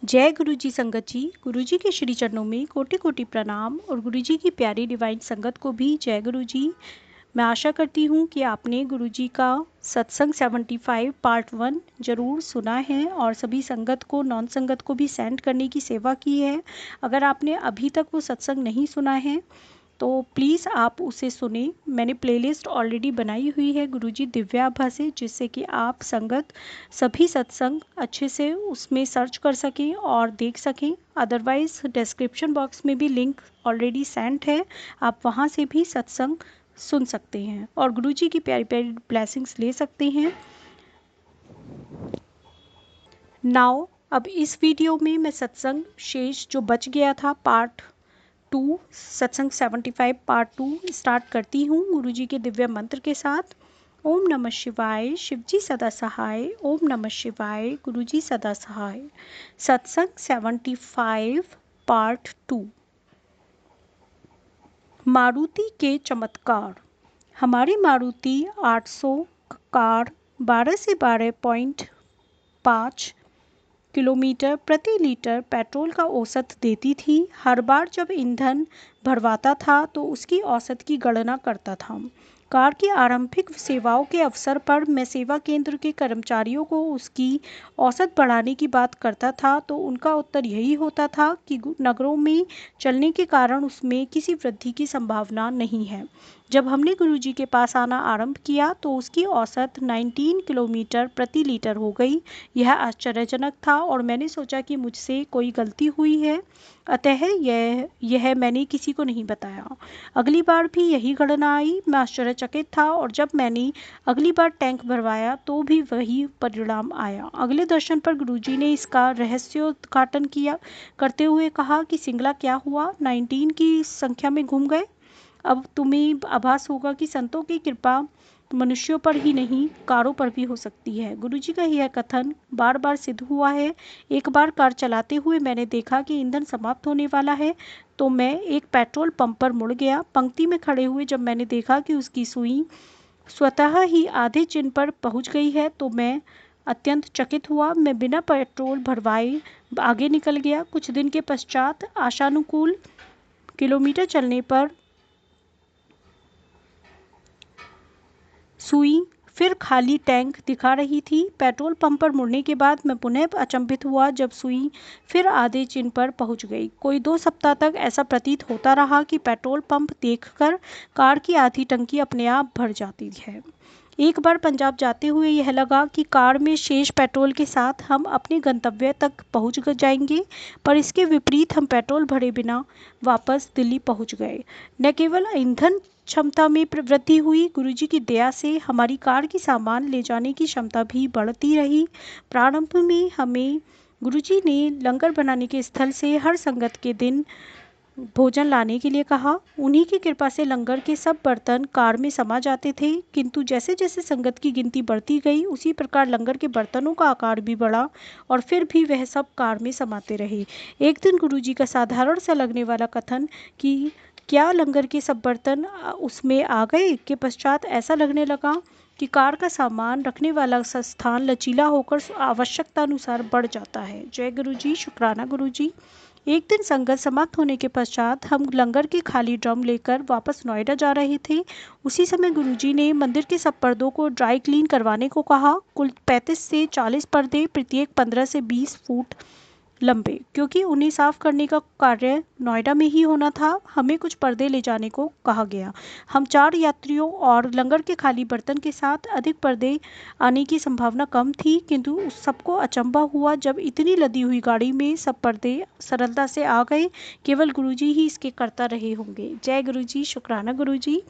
जय गुरु जी संगत जी। गुरु जी के श्री चरणों में कोटि कोटि प्रणाम और गुरु जी की प्यारी डिवाइन संगत को भी जय गुरु जी। मैं आशा करती हूँ कि आपने गुरु जी का सत्संग 75 पार्ट 1 जरूर सुना है और सभी संगत को नॉन संगत को भी सेंड करने की सेवा की है। अगर आपने अभी तक वो सत्संग नहीं सुना है तो प्लीज़ आप उसे सुने। मैंने प्लेलिस्ट ऑलरेडी बनाई हुई है गुरुजी दिव्याभा से, जिससे कि आप संगत सभी सत्संग अच्छे से उसमें सर्च कर सकें और देख सकें। अदरवाइज़ डिस्क्रिप्शन बॉक्स में भी लिंक ऑलरेडी सेंड है, आप वहां से भी सत्संग सुन सकते हैं और गुरुजी की प्यारी प्यारी ब्लेसिंग्स ले सकते हैं। नाउ अब इस वीडियो में मैं सत्संग शेष जो बच गया था पार्ट 2 सत्संग 75 पार्ट 2 स्टार्ट करती हूँ गुरुजी के दिव्य मंत्र के साथ। ओम नमः शिवाय, शिवजी सदा सहाय। ओम नमः शिवाय, गुरुजी सदा सहाय। सत्संग 75 पार्ट 2। मारुति के चमत्कार। हमारी मारुति 800 कार 12 से 12.5 किलोमीटर प्रति लीटर पेट्रोल का औसत देती थी। हर बार जब ईंधन भरवाता था तो उसकी औसत की गणना करता था। कार की आरंभिक सेवाओं के अवसर पर मैं सेवा केंद्र के कर्मचारियों को उसकी औसत बढ़ाने की बात करता था तो उनका उत्तर यही होता था कि नगरों में चलने के कारण उसमें किसी वृद्धि की संभावना नहीं है। जब हमने गुरुजी के पास आना आरंभ किया तो उसकी औसत 19 किलोमीटर प्रति लीटर हो गई। यह आश्चर्यजनक था और मैंने सोचा कि मुझसे कोई गलती हुई है, अतः यह मैंने किसी को नहीं बताया। अगली बार भी यही गणना आई। मैं आश्चर्यचकित था और जब मैंने अगली बार टैंक भरवाया तो भी वही परिणाम आया। अगले दर्शन पर गुरुजी ने इसका रहस्योद्घाटन किया करते हुए कहा कि सिंगला क्या हुआ, 19 की संख्या में घूम गए। अब तुम्हें आभास होगा कि संतों की कृपा मनुष्यों पर ही नहीं कारों पर भी हो सकती है। गुरुजी का यह कथन बार बार सिद्ध हुआ है। एक बार कार चलाते हुए मैंने देखा कि ईंधन समाप्त होने वाला है तो मैं एक पेट्रोल पंप पर मुड़ गया। पंक्ति में खड़े हुए जब मैंने देखा कि उसकी सुई स्वतः ही आधे चिन्ह पर पहुंच गई है तो मैं अत्यंत चकित हुआ। मैं बिना पेट्रोल भरवाए आगे निकल गया। कुछ दिन के पश्चात आशानुकूल किलोमीटर चलने पर सुई फिर खाली टैंक दिखा रही थी। पेट्रोल पंप पर मुड़ने के बाद मैं पुनः अचंभित हुआ जब सुई फिर आधे चिन्ह पर पहुंच गई। कोई 2 सप्ताह तक ऐसा प्रतीत होता रहा कि पेट्रोल पंप देखकर कार की आधी टंकी अपने आप भर जाती है। एक बार पंजाब जाते हुए यह लगा कि कार में शेष पेट्रोल के साथ हम अपने गंतव्य तक पहुंच जाएंगे, पर इसके विपरीत हम पेट्रोल भरे बिना वापस दिल्ली पहुंच गए। न केवल ईंधन क्षमता में वृद्धि हुई, गुरुजी की दया से हमारी कार की सामान ले जाने की क्षमता भी बढ़ती रही। प्रारंभ में हमें गुरुजी ने लंगर बनाने के स्थल से हर संगत के दिन भोजन लाने के लिए कहा। उन्हीं की कृपा से लंगर के सब बर्तन कार में समा जाते थे, किंतु जैसे जैसे संगत की गिनती बढ़ती गई उसी प्रकार लंगर के बर्तनों का आकार भी बढ़ा और फिर भी वह सब कार में समाते रहे। एक दिन गुरुजी का साधारण सा लगने वाला कथन कि क्या लंगर के सब बर्तन उसमें आ गए के पश्चात ऐसा लगने लगा कि कार का सामान रखने वाला स्थान लचीला होकर आवश्यकतानुसार बढ़ जाता है। जय गुरुजी, शुक्राना गुरुजी। एक दिन संगत समाप्त होने के पश्चात हम लंगर के खाली ड्रम लेकर वापस नोएडा जा रहे थे। उसी समय गुरुजी ने मंदिर के सब पर्दों को ड्राई क्लीन करवाने को कहा। कुल 35 से 40 पर्दे, प्रत्येक 15 से 20 फुट लंबे। क्योंकि उन्हें साफ करने का कार्य नोएडा में ही होना था, हमें कुछ पर्दे ले जाने को कहा गया। हम 4 यात्रियों और लंगर के खाली बर्तन के साथ अधिक पर्दे आने की संभावना कम थी, किंतु सबको अचंभा हुआ जब इतनी लदी हुई गाड़ी में सब पर्दे सरलता से आ गए। केवल गुरुजी ही इसके करता रहे होंगे। जय गुरुजी, शुक्राना गुरुजी।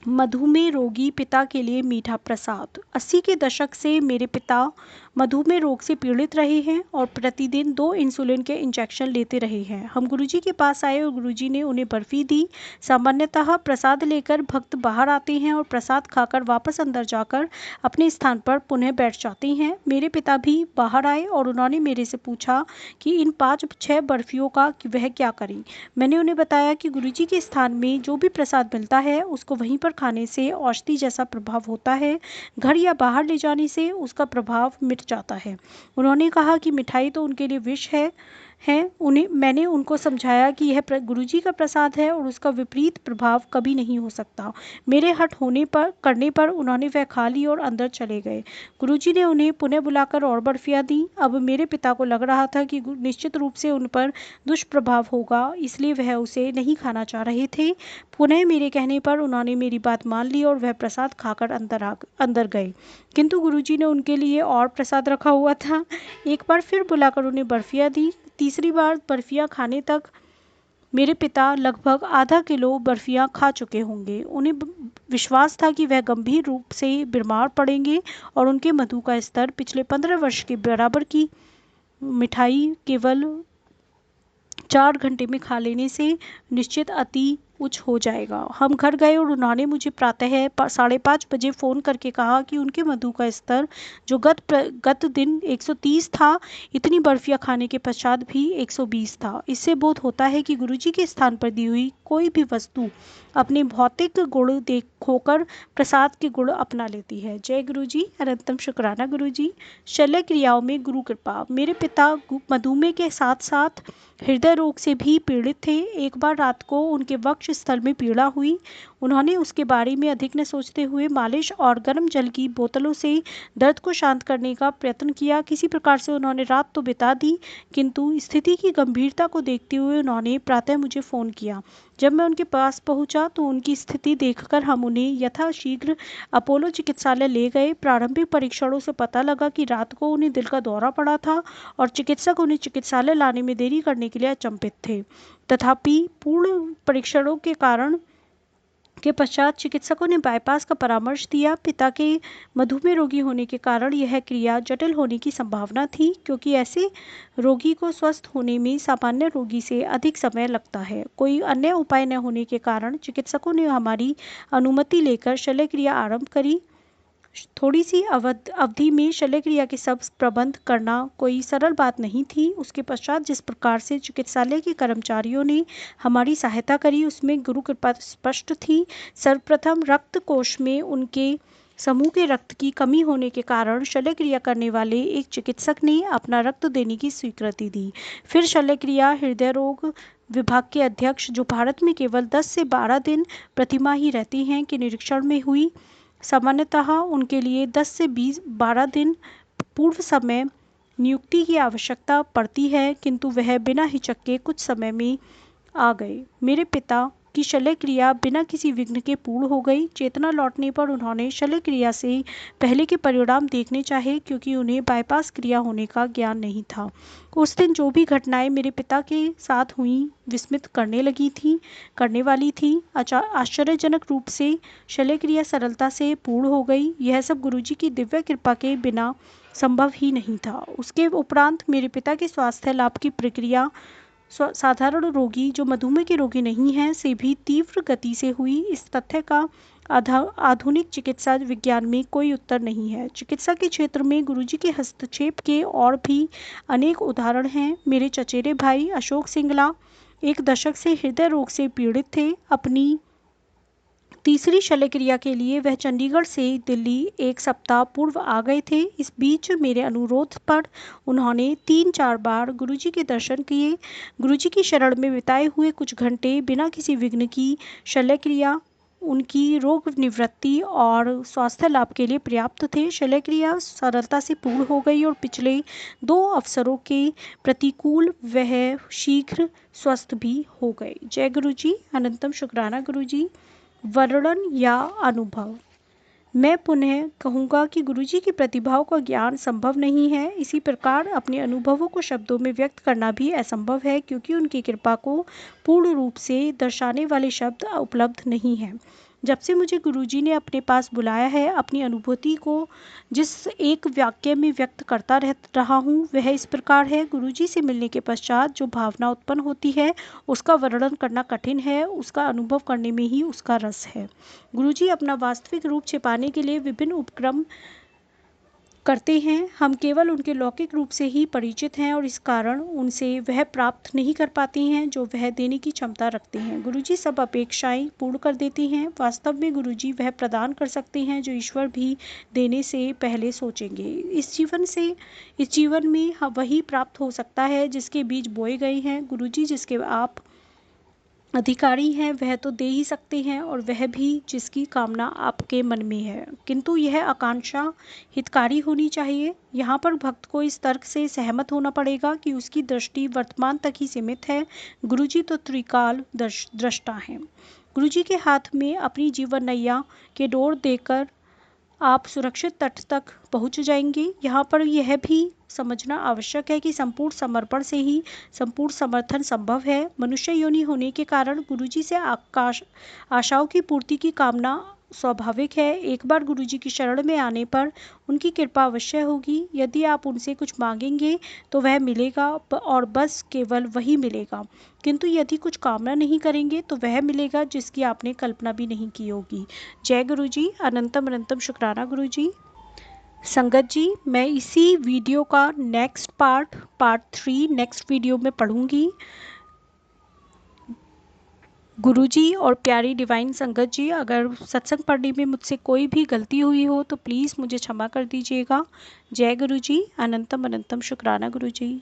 मधुमेह रोगी पिता के लिए मीठा प्रसाद। 80 के दशक से मेरे पिता मधुमेह रोग से पीड़ित रहे हैं और प्रतिदिन 2 इंसुलिन के इंजेक्शन लेते रहे हैं। हम गुरुजी के पास आए और गुरुजी ने उन्हें बर्फी दी। सामान्यतः प्रसाद लेकर भक्त बाहर आते हैं और प्रसाद खाकर वापस अंदर जाकर अपने स्थान पर पुनः बैठ जाते हैं। मेरे पिता भी बाहर आए और उन्होंने मेरे से पूछा कि इन 5-6 बर्फियों का वह क्या करें। मैंने उन्हें बताया कि गुरुजी के स्थान में जो भी प्रसाद मिलता है उसको वहीं पर पर खाने से औषधि जैसा प्रभाव होता है, घर या बाहर ले जाने से उसका प्रभाव मिट जाता है। उन्होंने कहा कि मिठाई तो उनके लिए विष है। मैंने उनको समझाया कि यह गुरुजी का प्रसाद है और उसका विपरीत प्रभाव कभी नहीं हो सकता। मेरे हट करने पर उन्होंने वह खा ली और अंदर चले गए। गुरुजी ने उन्हें पुनः बुलाकर और बर्फियां दी। अब मेरे पिता को लग रहा था कि निश्चित रूप से उन पर दुष्प्रभाव होगा, इसलिए वह उसे नहीं खाना चाह रहे थे। पुनः मेरे कहने पर उन्होंने मेरी बात मान ली और वह प्रसाद खाकर अंदर गए। किंतु गुरुजी ने उनके लिए और प्रसाद रखा हुआ था। एक बार फिर बुलाकर उन्हें बर्फियां दी। तीसरी बार बर्फियां खाने तक मेरे पिता लगभग आधा किलो बर्फियां खा चुके होंगे। उन्हें विश्वास था कि वह गंभीर रूप से बीमार पड़ेंगे और उनके मधु का स्तर पिछले 15 वर्ष के बराबर की मिठाई केवल 4 घंटे में खा लेने से निश्चित अति उच्च हो जाएगा। हम घर गए और उन्होंने मुझे प्रातः 5:30 बजे फ़ोन करके कहा कि उनके मधु का स्तर, जो गत दिन 130 था, इतनी बर्फियां खाने के पश्चात भी 120 था। इससे बोध होता है कि गुरुजी के स्थान पर दी हुई कोई भी वस्तु अपने भौतिक गुण खोकर प्रसाद के गुण अपना लेती है। जय गुरुजी, अनंतम शुक्राना गुरुजी। शल्य क्रियाओं में गुरु कृपा। मेरे पिता मधुमेह के साथ साथ हृदय रोग से भी पीड़ित थे। एक बार रात को उनके वक्ष स्थल में पीड़ा हुई। उन्होंने उसके बारे में अधिक न सोचते हुए मालिश और गर्म जल की बोतलों से दर्द को शांत करने का प्रयत्न किया। किसी प्रकार से उन्होंने रात तो बिता दी, किंतु स्थिति की गंभीरता को देखते हुए उन्होंने प्रातः मुझे फ़ोन किया। जब मैं उनके पास पहुंचा तो उनकी स्थिति देखकर हम उन्हें यथाशीघ्र अपोलो चिकित्सालय ले गए। प्रारंभिक परीक्षणों से पता लगा कि रात को उन्हें दिल का दौरा पड़ा था और चिकित्सक उन्हें चिकित्सालय लाने में देरी करने के लिए अचंभित थे। तथापि पूर्ण परीक्षणों के पश्चात चिकित्सकों ने बाईपास का परामर्श दिया। पिता के मधुमेह रोगी होने के कारण यह क्रिया जटिल होने की संभावना थी, क्योंकि ऐसे रोगी को स्वस्थ होने में सामान्य रोगी से अधिक समय लगता है। कोई अन्य उपाय न होने के कारण चिकित्सकों ने हमारी अनुमति लेकर शल्य क्रिया आरंभ करी। थोड़ी सी अवधि में शल्य क्रिया के सब प्रबंध करना कोई सरल बात नहीं थी। उसके पश्चात जिस प्रकार से चिकित्सालय के कर्मचारियों ने हमारी सहायता करी, उसमें गुरु कृपा स्पष्ट थी। सर्वप्रथम रक्त कोष में उनके समूह के रक्त की कमी होने के कारण शल्य क्रिया करने वाले एक चिकित्सक ने अपना रक्त देने की स्वीकृति दी। फिर शल्य क्रिया हृदय रोग विभाग के अध्यक्ष, जो भारत में केवल 10 से 12 दिन प्रतिमाही रहते हैं, के निरीक्षण में हुई। सामान्यतः उनके लिए 10 से 12 दिन पूर्व समय नियुक्ति की आवश्यकता पड़ती है, किंतु वह बिना हिचक के कुछ समय में आ गए। मेरे पिता की शल्य क्रिया बिना किसी विघ्न के पूर्ण हो गई। चेतना लौटने पर उन्होंने शल्य क्रिया से पहले के परिणाम देखने चाहे, क्योंकि उन्हें बाईपास क्रिया होने का ज्ञान नहीं था। उस दिन जो भी घटनाएं मेरे पिता के साथ हुई विस्मित करने वाली थी। आश्चर्यजनक रूप से शल्य क्रिया सरलता से पूर्ण हो गई। यह सब गुरुजी की दिव्य कृपा के बिना संभव ही नहीं था। उसके उपरांत मेरे पिता के स्वास्थ्य लाभ की प्रक्रिया साधारण रोगी, जो मधुमेह के रोगी नहीं हैं, से भी तीव्र गति से हुई। इस तथ्य का आधुनिक चिकित्सा विज्ञान में कोई उत्तर नहीं है। चिकित्सा के क्षेत्र में गुरुजी के हस्तक्षेप के और भी अनेक उदाहरण हैं। मेरे चचेरे भाई अशोक सिंगला 1 दशक से हृदय रोग से पीड़ित थे। अपनी तीसरी शल्य क्रिया के लिए वह चंडीगढ़ से दिल्ली 1 सप्ताह पूर्व आ गए थे। इस बीच मेरे अनुरोध पर उन्होंने 3-4 बार गुरुजी के दर्शन किए। गुरुजी की शरण में बिताए हुए कुछ घंटे बिना किसी विघ्न की शल्य क्रिया उनकी रोग निवृत्ति और स्वास्थ्य लाभ के लिए पर्याप्त थे। शल्य क्रिया सरलता से पूर्ण हो गई और पिछले 2 अवसरों के प्रतिकूल वह शीघ्र स्वस्थ भी हो गए। जय गुरुजी, अनंतम शुक्राना गुरुजी। वर्णन या अनुभव। मैं पुनः कहूँगा कि गुरुजी की प्रतिभाओं का ज्ञान संभव नहीं है। इसी प्रकार अपने अनुभवों को शब्दों में व्यक्त करना भी असंभव है, क्योंकि उनकी कृपा को पूर्ण रूप से दर्शाने वाले शब्द उपलब्ध नहीं हैं। जब से मुझे गुरुजी ने अपने पास बुलाया है, अपनी अनुभूति को जिस एक वाक्य में व्यक्त करता रहा हूँ, वह इस प्रकार है। गुरुजी से मिलने के पश्चात जो भावना उत्पन्न होती है, उसका वर्णन करना कठिन है। उसका अनुभव करने में ही उसका रस है। गुरुजी अपना वास्तविक रूप छिपाने के लिए विभिन्न उपक्रम करते हैं, हम केवल उनके लौकिक रूप से ही परिचित हैं और इस कारण उनसे वह प्राप्त नहीं कर पाते हैं जो वह देने की क्षमता रखते हैं। गुरुजी सब अपेक्षाएं पूर्ण कर देते हैं। वास्तव में गुरुजी वह प्रदान कर सकते हैं जो ईश्वर भी देने से पहले सोचेंगे। इस जीवन में वही प्राप्त हो सकता है जिसके बीज बोए गए हैं। गुरुजी जिसके आप अधिकारी हैं वह तो दे ही सकते हैं और वह भी जिसकी कामना आपके मन में है, किंतु यह आकांक्षा हितकारी होनी चाहिए। यहाँ पर भक्त को इस तर्क से सहमत होना पड़ेगा कि उसकी दृष्टि वर्तमान तक ही सीमित है। गुरुजी तो त्रिकाल दृष्टा हैं। गुरुजी के हाथ में अपनी जीवन नैया के डोर देकर आप सुरक्षित तट तक पहुंच जाएंगे। यहाँ पर यह भी समझना आवश्यक है कि संपूर्ण समर्पण से ही संपूर्ण समर्थन संभव है। मनुष्य योनि होने के कारण गुरुजी से आशाओं की पूर्ति की कामना स्वाभाविक है। एक बार गुरुजी की शरण में आने पर उनकी कृपा अवश्य होगी। यदि आप उनसे कुछ मांगेंगे तो वह मिलेगा और बस केवल वही मिलेगा, किंतु यदि कुछ कामना नहीं करेंगे तो वह मिलेगा जिसकी आपने कल्पना भी नहीं की होगी। जय गुरुजी, अनंतम अनंतम शुक्राना गुरुजी। संगत जी, मैं इसी वीडियो का नेक्स्ट पार्ट 3 नेक्स्ट वीडियो में पढ़ूंगी। गुरुजी और प्यारी डिवाइन संगत जी, अगर सत्संग पढ़ने में मुझसे कोई भी गलती हुई हो तो प्लीज़ मुझे क्षमा कर दीजिएगा। जय गुरुजी, अनंतम अनंतम शुक्राना गुरुजी।